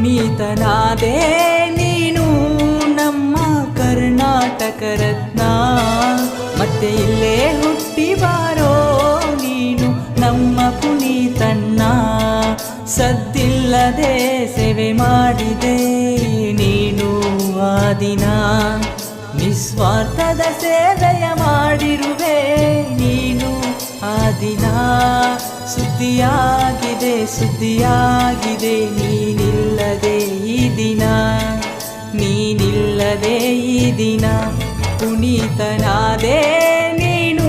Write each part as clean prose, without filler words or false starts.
ಪುನೀತನಾದೆ ನೀನು ನಮ್ಮ ಕರ್ನಾಟಕ ರತ್ನ. ಮತ್ತೆ ಇಲ್ಲೇ ಹುಟ್ಟಿ ಬಾರೋ ನೀನು ನಮ್ಮ ಪುನೀತಣ್ಣ. ಸದ್ದಿಲ್ಲದೆ ಸೇವೆ ಮಾಡಿದೆ ನೀನು ಆ ದಿನ. ನಿಸ್ವಾರ್ಥದ ಸೇವೆಯ ಮಾಡಿರುವೆ ನೀನು ಆ ದಿನ. ಸುದ್ದಿಯಾಗಿದೆ ಸುದ್ದಿಯಾಗಿದೆ ನೀನಿಲ್ಲದೆ ಈ ದಿನ. ನೀನಿಲ್ಲದೆ ಈ ದಿನ ಪುನೀತನಾದೆ ನೀನು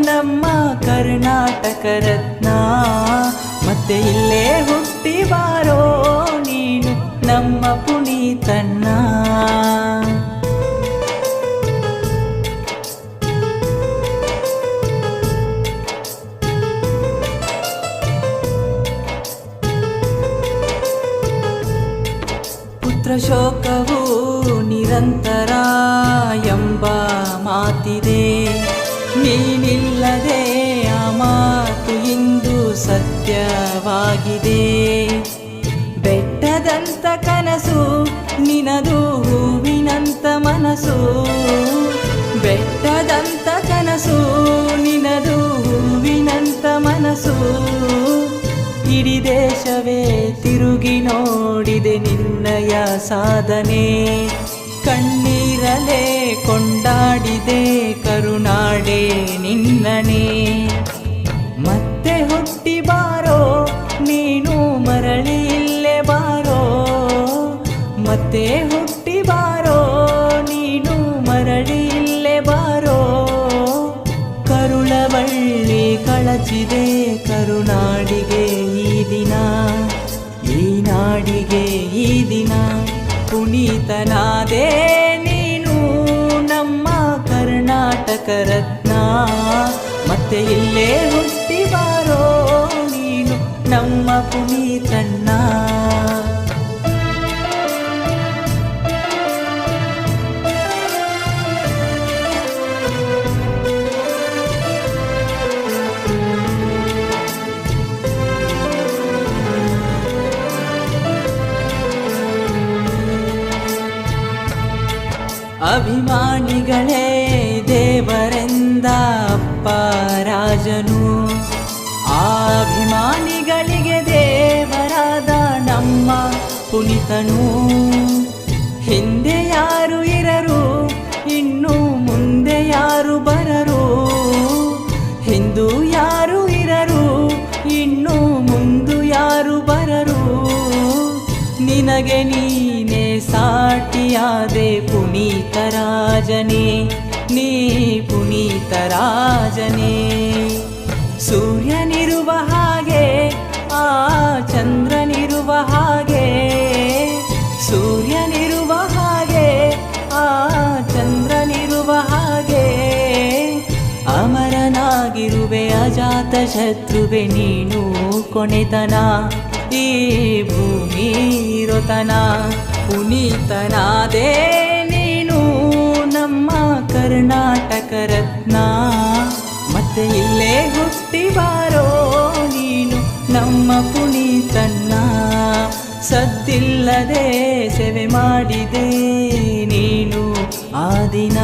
ನಮ್ಮ ಕರ್ನಾಟಕ ರತ್ನ. ಮತ್ತೆ ಇಲ್ಲೇ ಹುಟ್ಟಿ ಬಾರೋ ನೀನು ನಮ್ಮ ಪುನೀತಣ್ಣ. ಪುತ್ರ ಶೋಕವು ನಿರಂತರ ಎಂಬ ಮಾತಿದೆ. ನೀನಿಲ್ಲದೆ ಆ ಮಾತು ಇಂದು ಸತ್ಯವಾಗಿದೆ. ಬೆಟ್ಟದಂತ ಕನಸು ನಿನದು ಹೂವಿನಂತ ಮನಸ್ಸು. ಬೆಟ್ಟದಂತ ಕನಸು ನಿನದು ಹೂವಿನಂತ ಮನಸ್ಸು. ಇಡೀ ದೇಶವೇ ತಿರುಗಿ ನೋಡಿದೆ ನಿನ್ನಯ ಸಾಧನೆ. ಕಣ್ಣೀರಲೇ ಕೊಂಡಾಡಿದೆ ಕರುನಾಡೆ ನಿನ್ನನೆ. ಮತ್ತೆ ಹುಟ್ಟಿ ಬಾರೋ ನೀನು ಮರಳಿ ಇಲ್ಲೇ ಬಾರೋ. ಮತ್ತೆ ಹುಟ್ಟಿ ಬಾರೋ ನೀನು ಮರಳಿ ಇಲ್ಲೇ ಬಾರೋ. ಕರುಳ ಬಳ್ಳಿ ಕಳಚಿದೆ ಕರುನಾಡಿಗೆ ಈ ದಿನ. ಈ ನಾಡಿಗೆ ಈ ದಿನ ಪುನೀತನಾದೆ ನೀನು ನಮ್ಮ ಕರ್ನಾಟಕ ರತ್ನ. ಮತ್ತೆ ಇಲ್ಲೇ ಹುಟ್ಟಿ ಬಾರೋ ನೀನು ನಮ್ಮ ಪುನೀತಣ್ಣ. ಅಭಿಮಾನಿಗಳೇ ದೇವರೆಂದ ಅಪ್ಪ ರಾಜನು. ಆ ಅಭಿಮಾನಿಗಳಿಗೆ ದೇವರಾದ ನಮ್ಮ ಪುನೀತನು. ಹಿಂದೆ ಯಾರು ಇರರು ಇನ್ನು ಮುಂದೆ ಯಾರು ಬರರು. ಹಿಂದೂ ಯಾರು ಇರರು ಇನ್ನು ಮುಂದು ಯಾರು ಬರರು. ನಿನಗೆ ನೀನೇ ಸಾಟಿಯಾದೆ ಪುನೀತ ರಾಜನೇ. ನೀ ಪುನೀತ ರಾಜನೇ. ಸೂರ್ಯನಿರುವ ಹಾಗೆ ಆ ಚಂದ್ರನಿರುವ ಹಾಗೆ. ಸೂರ್ಯನಿರುವ ಹಾಗೆ ಆ ಚಂದ್ರನಿರುವ ಹಾಗೆ. ಅಮರನಾಗಿರುವೆ ಅಜಾತ ಶತ್ರುವೆ ನೀನು ಕೊನೆತನ. ಈ ಭೂಮಿ ರೋತನ ಪುನೀತನಾದೆ ನೀನು ನಮ್ಮ ಕರ್ನಾಟಕ ರತ್ನ. ಮತ್ತೆ ಇಲ್ಲೇ ಹುಟ್ಟಿ ಬಾರೋ ನೀನು ನಮ್ಮ ಪುನೀತಣ್ಣ. ಸದ್ದಿಲ್ಲದೆ ಸೇವೆ ಮಾಡಿದೆ ನೀನು ಆ ದಿನ.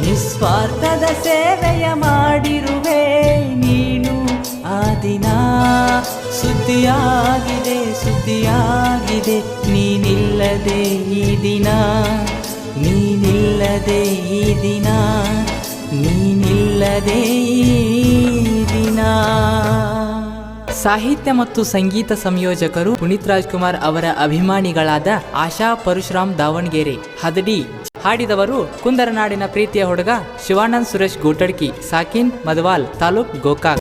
ನಿಸ್ವಾರ್ಥದ ಸೇವೆಯ ಮಾಡಿರುವೆ ನೀನು ಆ ದಿನ. ಸುದ್ದಿಯಾಗಿದೆ ಸುದ್ದಿಯಾಗಿದೆ ನೀನಿಲ್ಲದೆ ಈ ದಿನ. ನೀನಿಲ್ಲದೆ ಈ ದಿನ. ನೀನಿಲ್ಲದೆ ಈ ದಿನ. ಸಾಹಿತ್ಯ ಮತ್ತು ಸಂಗೀತ ಸಂಯೋಜಕರು ಪುನೀತ್ ರಾಜ್ಕುಮಾರ್ ಅವರ ಅಭಿಮಾನಿಗಳಾದ ಆಶಾ ಪರಶುರಾಮ್ ದಾವಣಗೆರೆ ಹದಡಿ. ಹಾಡಿದವರು ಕುಂದರನಾಡಿನ ಪ್ರೀತಿಯ ಹುಡುಗ ಶಿವಾನಂದ್ ಸುರೇಶ್ ಗೋಟಡ್ಕಿ, ಸಾಕಿನ್ ಮದವಾಲ್, ತಾಲೂಕ್ ಗೋಕಾಕ್.